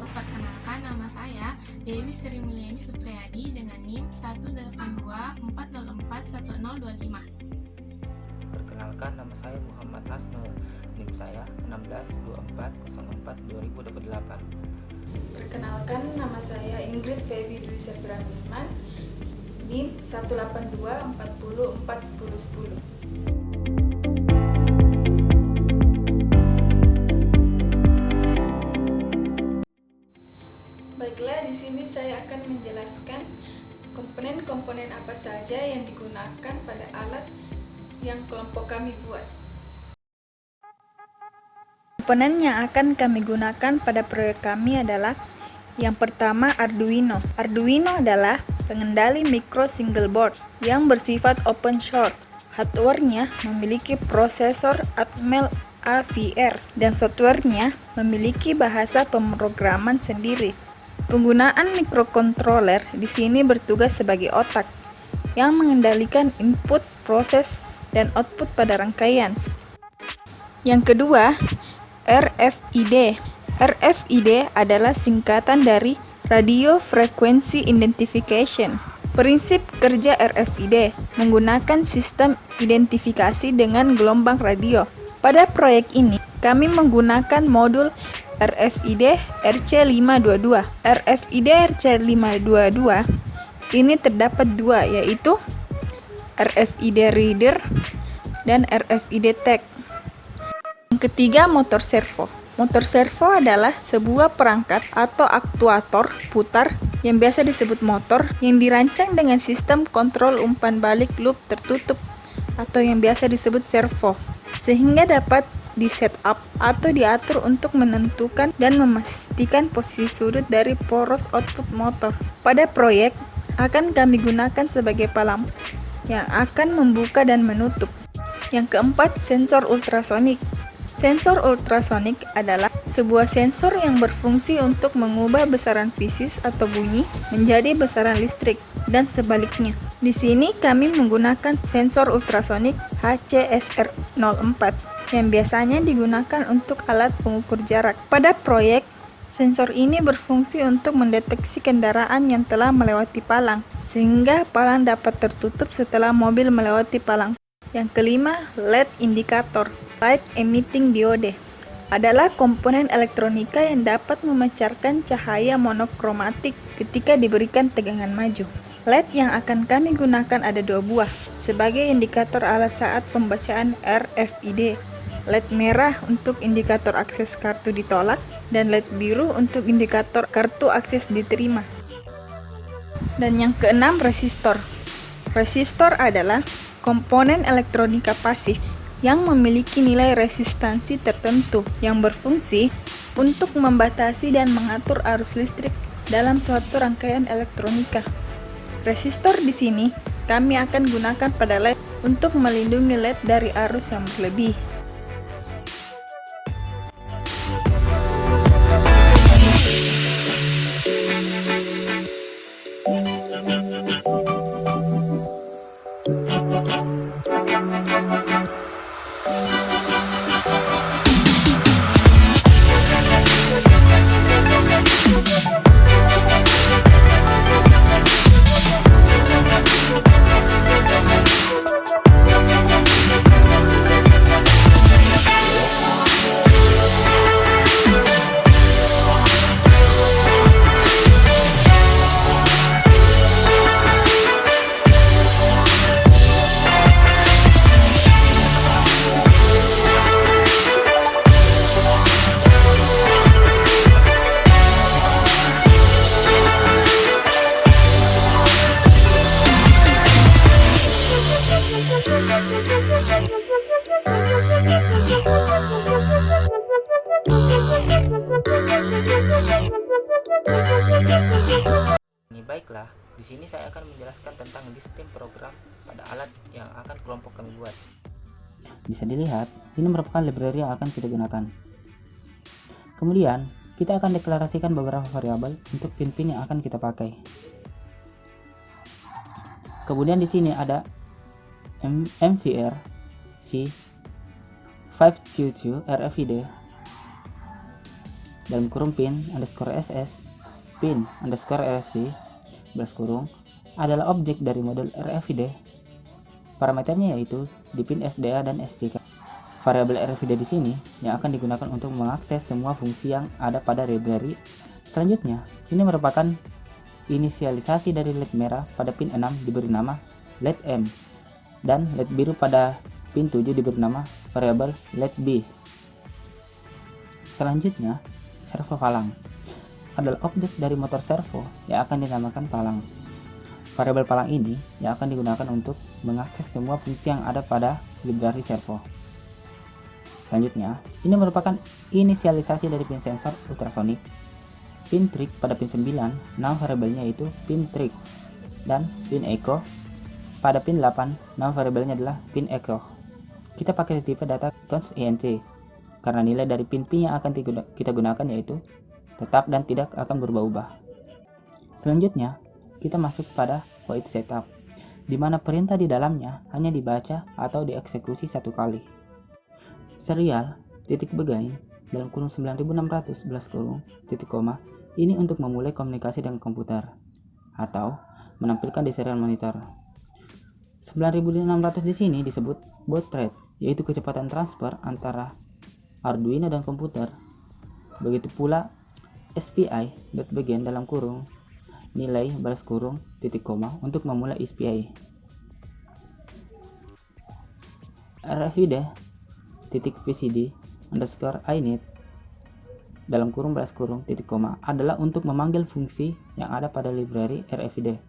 Perkenalkan, nama saya Dewi Sri Mulyani Supriyadi dengan NIM 18240410025. Perkenalkan, nama saya Muhammad Hasnul. NIM saya 1624042028. Perkenalkan, nama saya Ingrid Febi Dwi Sepiramisman, NIM 18240410010. Baiklah, di sini saya akan menjelaskan komponen-komponen apa saja yang digunakan pada alat yang kelompok kami buat. Komponen yang akan kami gunakan pada proyek kami adalah yang pertama Arduino. Arduino adalah pengendali micro single board yang bersifat open source. Hardware-nya memiliki prosesor Atmel AVR dan software-nya memiliki bahasa pemrograman sendiri. Penggunaan microcontroller di sini bertugas sebagai otak yang mengendalikan input, proses, dan output pada rangkaian. Yang kedua, RFID. RFID adalah singkatan dari Radio Frequency Identification. Prinsip kerja RFID menggunakan sistem identifikasi dengan gelombang radio. Pada proyek ini, kami menggunakan modul RFID RC522. RFID RC522 ini terdapat dua, yaitu RFID Reader dan RFID Tag. Yang ketiga, motor servo. Motor servo adalah sebuah perangkat atau aktuator putar yang biasa disebut motor yang dirancang dengan sistem kontrol umpan balik loop tertutup atau yang biasa disebut servo, sehingga dapat di-setup atau diatur untuk menentukan dan memastikan posisi sudut dari poros output motor. Pada proyek akan kami gunakan sebagai palang yang akan membuka dan menutup. Yang keempat, sensor ultrasonik. Sensor ultrasonik adalah sebuah sensor yang berfungsi untuk mengubah besaran fisik atau bunyi menjadi besaran listrik dan sebaliknya. Di sini kami menggunakan sensor ultrasonik HCSR04 yang biasanya digunakan untuk alat pengukur jarak. Pada proyek, sensor ini berfungsi untuk mendeteksi kendaraan yang telah melewati palang, sehingga palang dapat tertutup setelah mobil melewati palang. Yang kelima, LED indikator. Light Emitting Diode adalah komponen elektronika yang dapat memancarkan cahaya monokromatik ketika diberikan tegangan maju. LED yang akan kami gunakan ada dua buah sebagai indikator alat saat pembacaan RFID. LED merah untuk indikator akses kartu ditolak dan LED biru untuk indikator kartu akses diterima. Dan yang keenam, resistor. Resistor adalah komponen elektronika pasif yang memiliki nilai resistansi tertentu yang berfungsi untuk membatasi dan mengatur arus listrik dalam suatu rangkaian elektronika. Resistor di sini kami akan gunakan pada LED untuk melindungi LED dari arus yang berlebih. Baiklah, di sini saya akan menjelaskan tentang sistem program pada alat yang akan kelompok kami buat. Bisa dilihat, ini merupakan library yang akan kita gunakan. Kemudian, kita akan deklarasikan beberapa variabel untuk pin-pin yang akan kita pakai. Kemudian di sini ada MVR C522 RFID dalam kurung pin underscore ss pin underscore rsv balas kurung adalah objek dari modul RFID. Parameternya yaitu di pin SDA dan SCK. Variabel RFID di sini yang akan digunakan untuk mengakses semua fungsi yang ada pada library. Selanjutnya, ini merupakan inisialisasi dari LED merah pada pin 6 diberi nama LED M dan LED biru pada pin 7 diberi nama variabel LED B. Selanjutnya, servo palang adalah objek dari motor servo yang akan dinamakan palang. Variabel palang ini yang akan digunakan untuk mengakses semua fungsi yang ada pada library servo. Selanjutnya, ini merupakan inisialisasi dari pin sensor ultrasonic. Pin trig pada pin 9, nama variabelnya yaitu pin trig, dan pin echo pada pin 8, nama variabelnya adalah pin echo. Kita pakai tipe data const int karena nilai dari pin-pin yang akan kita gunakan yaitu tetap dan tidak akan berubah-ubah. Selanjutnya, kita masuk pada void setup, di mana perintah di dalamnya hanya dibaca atau dieksekusi satu kali. Serial titik begain dalam kurung 9600 belas kurung titik koma ini untuk memulai komunikasi dengan komputer atau menampilkan di serial monitor. 9600 di sini disebut baud rate, yaitu kecepatan transfer antara Arduino dan komputer. Begitu pula SPI.begin dalam kurung nilai balas kurung titik koma untuk memulai SPI. RFID titik VCD underscore init dalam kurung balas kurung titik koma adalah untuk memanggil fungsi yang ada pada library RFID.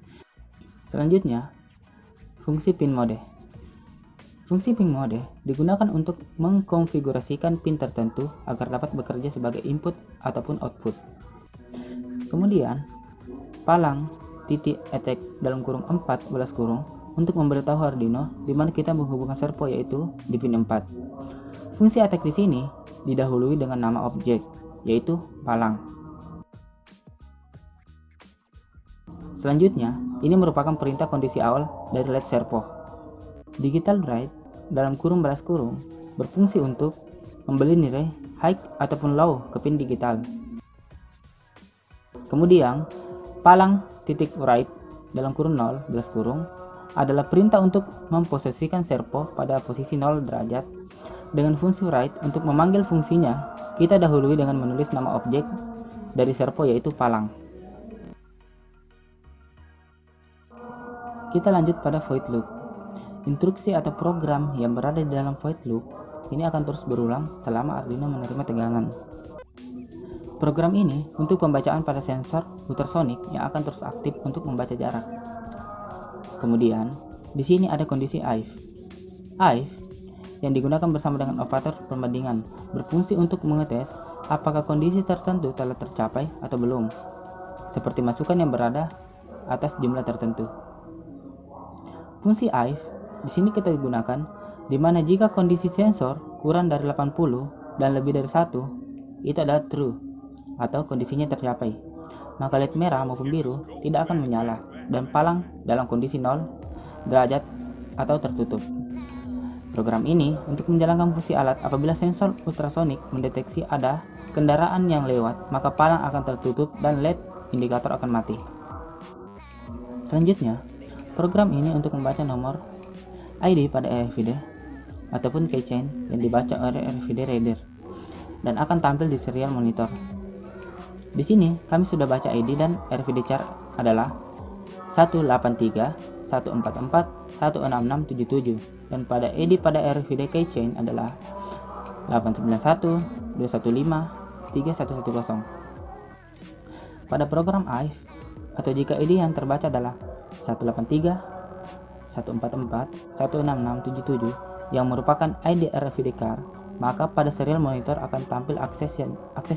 Selanjutnya, fungsi pin mode. Fungsi pin mode digunakan untuk mengkonfigurasikan pin tertentu agar dapat bekerja sebagai input ataupun output. Kemudian, palang titik attack dalam kurung 4 balas kurung untuk memberitahu Arduino di mana kita menghubungkan servo yaitu di pin 4. Fungsi attack di sini didahului dengan nama objek yaitu palang. Selanjutnya, ini merupakan perintah kondisi awal dari LED servo. Digital write dalam kurung balas kurung berfungsi untuk membeli nilai high ataupun low ke pin digital. Kemudian, palang titik write dalam kurung 0 balas kurung adalah perintah untuk memposisikan servo pada posisi 0 derajat. Dengan fungsi write untuk memanggil fungsinya, kita dahului dengan menulis nama objek dari servo yaitu palang. Kita lanjut pada void loop. Instruksi atau program yang berada di dalam void loop ini akan terus berulang selama Arduino menerima tegangan. Program ini untuk pembacaan pada sensor ultrasonic yang akan terus aktif untuk membaca jarak. Kemudian, di sini ada kondisi if. If yang digunakan bersama dengan operator perbandingan berfungsi untuk mengetes apakah kondisi tertentu telah tercapai atau belum, seperti masukan yang berada atas jumlah tertentu. Fungsi if di sini kita gunakan di mana jika kondisi sensor kurang dari 80 dan lebih dari 1, itu adalah true atau kondisinya tercapai, maka LED merah maupun biru tidak akan menyala dan palang dalam kondisi 0 derajat atau tertutup. Program ini untuk menjalankan fungsi alat apabila sensor ultrasonik mendeteksi ada kendaraan yang lewat, maka palang akan tertutup dan LED indikator akan mati. Selanjutnya, program ini untuk membaca nomor ID pada RFID ataupun keychain yang dibaca oleh RFID reader dan akan tampil di serial monitor. Di sini kami sudah baca ID dan RFID chart adalah 183 144 16677 dan pada ID pada RFID keychain adalah 891 215 3110. Pada program if atau jika ID yang terbaca adalah 183 144 16677 yang merupakan ID RFID card, maka pada serial monitor akan tampil akses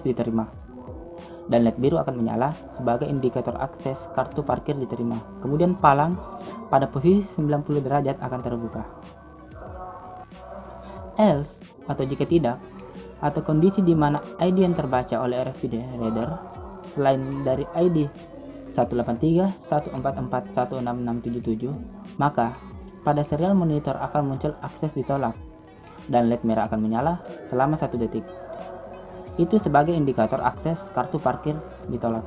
diterima dan LED biru akan menyala sebagai indikator akses kartu parkir diterima. Kemudian palang pada posisi 90 derajat akan terbuka. Else atau jika tidak, atau kondisi di mana ID yang terbaca oleh RFID reader selain dari ID 183 144 16677, maka pada serial monitor akan muncul akses ditolak dan LED merah akan menyala selama 1 detik. Itu sebagai indikator akses kartu parkir ditolak.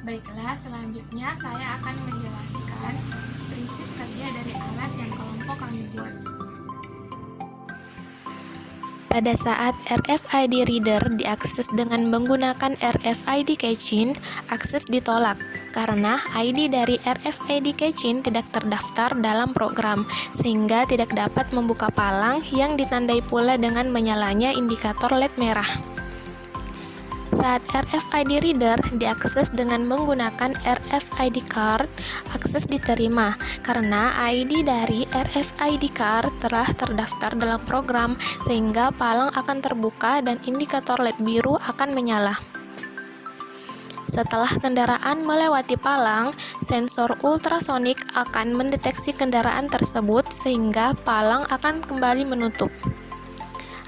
Baiklah, selanjutnya saya akan menjelaskan prinsip kerja dari alat yang kelompok kami buat. Pada saat RFID reader diakses dengan menggunakan RFID keychain, akses ditolak karena ID dari RFID keychain tidak terdaftar dalam program, sehingga tidak dapat membuka palang yang ditandai pula dengan menyalanya indikator LED merah. Saat RFID reader diakses dengan menggunakan RFID card, akses diterima karena ID dari RFID card telah terdaftar dalam program, sehingga palang akan terbuka dan indikator LED biru akan menyala. Setelah kendaraan melewati palang, sensor ultrasonik akan mendeteksi kendaraan tersebut sehingga palang akan kembali menutup.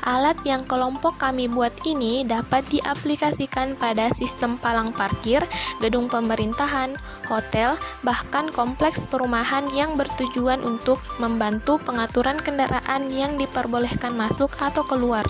Alat yang kelompok kami buat ini dapat diaplikasikan pada sistem palang parkir, gedung pemerintahan, hotel, bahkan kompleks perumahan yang bertujuan untuk membantu pengaturan kendaraan yang diperbolehkan masuk atau keluar.